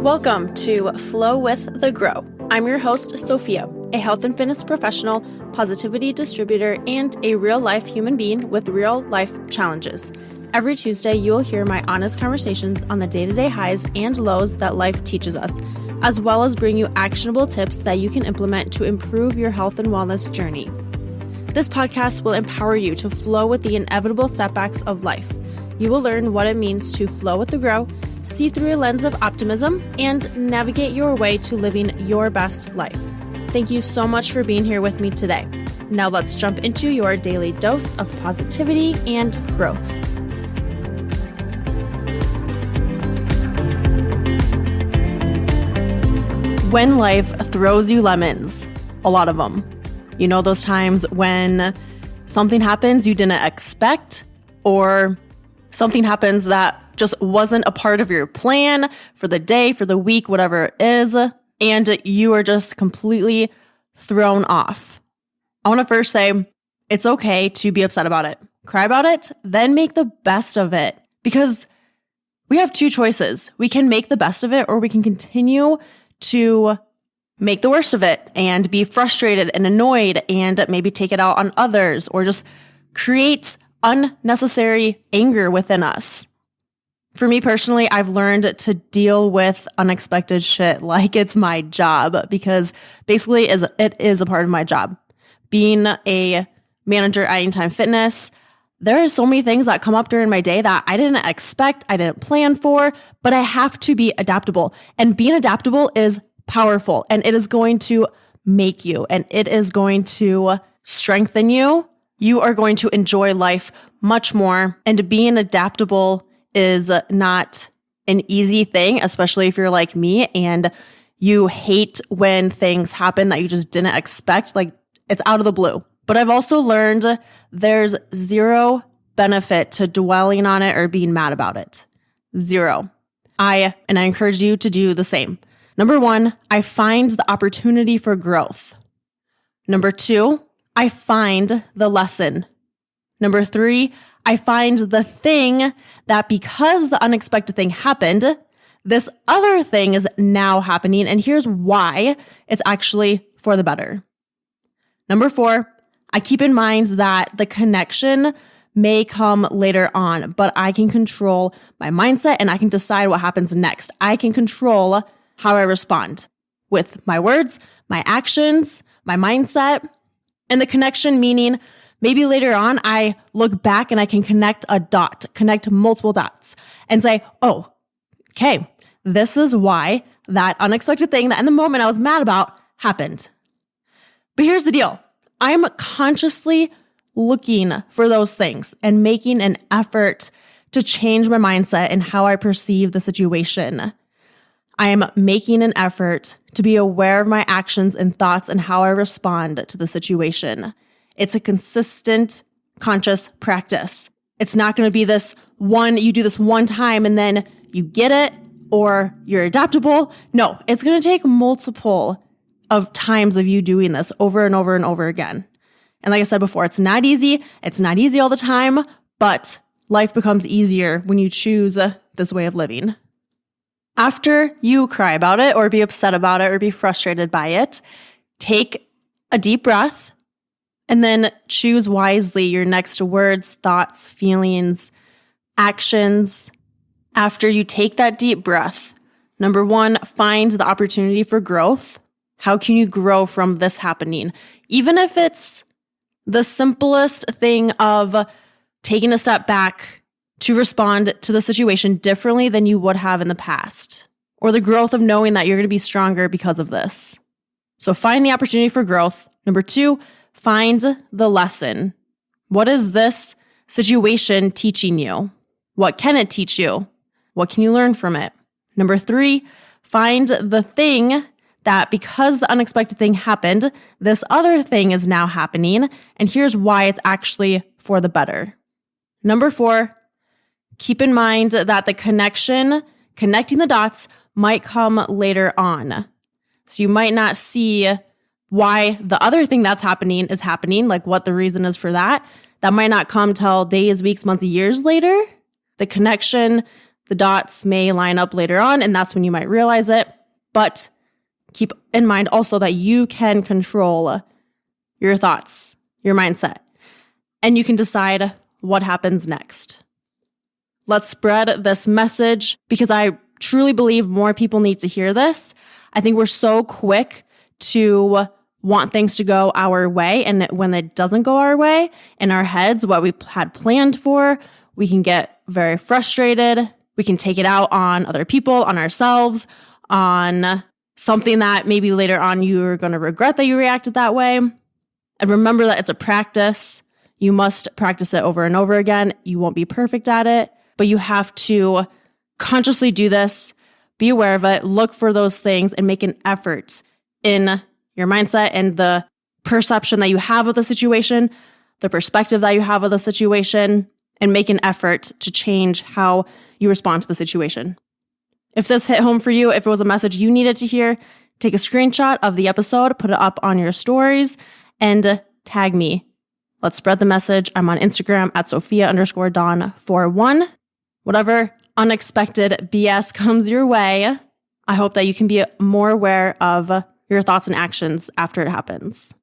Welcome to Flow with the Grow. I'm your host, Sophia, a health and fitness professional, positivity distributor, and a real-life human being with real-life challenges. Every Tuesday, you will hear my honest conversations on the day-to-day highs and lows that life teaches us, as well as bring you actionable tips that you can implement to improve your health and wellness journey. This podcast will empower you to flow with the inevitable setbacks of life. You will learn what it means to flow with the grow, see through a lens of optimism, and navigate your way to living your best life. Thank you so much for being here with me today. Now let's jump into your daily dose of positivity and growth. When life throws you lemons, a lot of them. You know those times when something happens you didn't expect, or something happens that just wasn't a part of your plan for the day, for the week, whatever it is, and you are just completely thrown off. I want to first say it's okay to be upset about it. Cry about it, then make the best of it, because we have two choices. We can make the best of it, or we can continue to make the worst of it and be frustrated and annoyed and maybe take it out on others, or just create unnecessary anger within us. For me personally, I've learned to deal with unexpected shit like it's my job, because basically it is a part of my job. Being a manager at Anytime Fitness, there are so many things that come up during my day that I didn't expect, I didn't plan for, but I have to be adaptable. And being adaptable is powerful, and it is going to make you, and it is going to strengthen you. You are going to enjoy life much more, and being adaptable is not an easy thing, especially if you're like me and you hate when things happen that you just didn't expect, like it's out of the blue. But I've also learned there's zero benefit to dwelling on it or being mad about it. Zero. I encourage you to do the same. Number one, I find the opportunity for growth. Number two, I find the lesson. Number three, I find the thing that because the unexpected thing happened, this other thing is now happening, and here's why it's actually for the better. Number four, I keep in mind that the connection may come later on, but I can control my mindset and I can decide what happens next. I can control how I respond with my words, my actions, my mindset, and the connection meaning maybe later on, I look back and I can connect multiple dots and say, oh, okay, this is why that unexpected thing that in the moment I was mad about happened. But here's the deal. I'm consciously looking for those things and making an effort to change my mindset and how I perceive the situation. I am making an effort to be aware of my actions and thoughts and how I respond to the situation. It's a consistent, conscious practice. It's not going to be this one, you do this one time and then you get it or you're adaptable. No, it's going to take multiple of times of you doing this over and over and over again. And like I said before, it's not easy. It's not easy all the time, but life becomes easier when you choose this way of living. After you cry about it or be upset about it or be frustrated by it, take a deep breath. And then choose wisely your next words, thoughts, feelings, actions. After you take that deep breath, number one, find the opportunity for growth. How can you grow from this happening? Even if it's the simplest thing of taking a step back to respond to the situation differently than you would have in the past, or the growth of knowing that you're going to be stronger because of this. So find the opportunity for growth. Number two, find the lesson. What is this situation teaching you? What can it teach you? What can you learn from it? Number three, find the thing that because the unexpected thing happened, this other thing is now happening, and here's why it's actually for the better. Number four, keep in mind that the connecting the dots might come later on. So you might not see why the other thing that's happening is happening, like what the reason is for that. That might not come till days, weeks, months, years later. The connection, The dots may line up later on, and that's when you might realize it. But keep in mind also that you can control your thoughts, your mindset, and you can decide what happens next. Let's spread this message because I truly believe more people need to hear this. I think we're so quick to want things to go our way. And when it doesn't go our way in our heads, what we had planned for, we can get very frustrated. We can take it out on other people, on ourselves, on something that maybe later on you're going to regret that you reacted that way. And remember that it's a practice. You must practice it over and over again. You won't be perfect at it, but you have to consciously do this, be aware of it, look for those things, and make an effort in your mindset and the perception that you have of the situation, the perspective that you have of the situation, and make an effort to change how you respond to the situation. If this hit home for you, if it was a message you needed to hear, take a screenshot of the episode, put it up on your stories, and tag me. Let's spread the message. I'm on Instagram at Sophia_Dawn41. Whatever unexpected BS comes your way, I hope that you can be more aware of your thoughts and actions after it happens.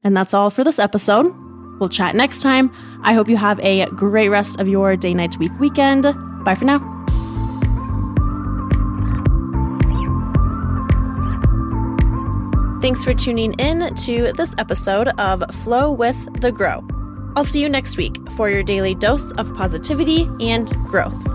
And that's all for this episode. We'll chat next time. I hope you have a great rest of your day, night, week, weekend. Bye for now. Thanks for tuning in to this episode of Flow with the Grow. I'll see you next week for your daily dose of positivity and growth.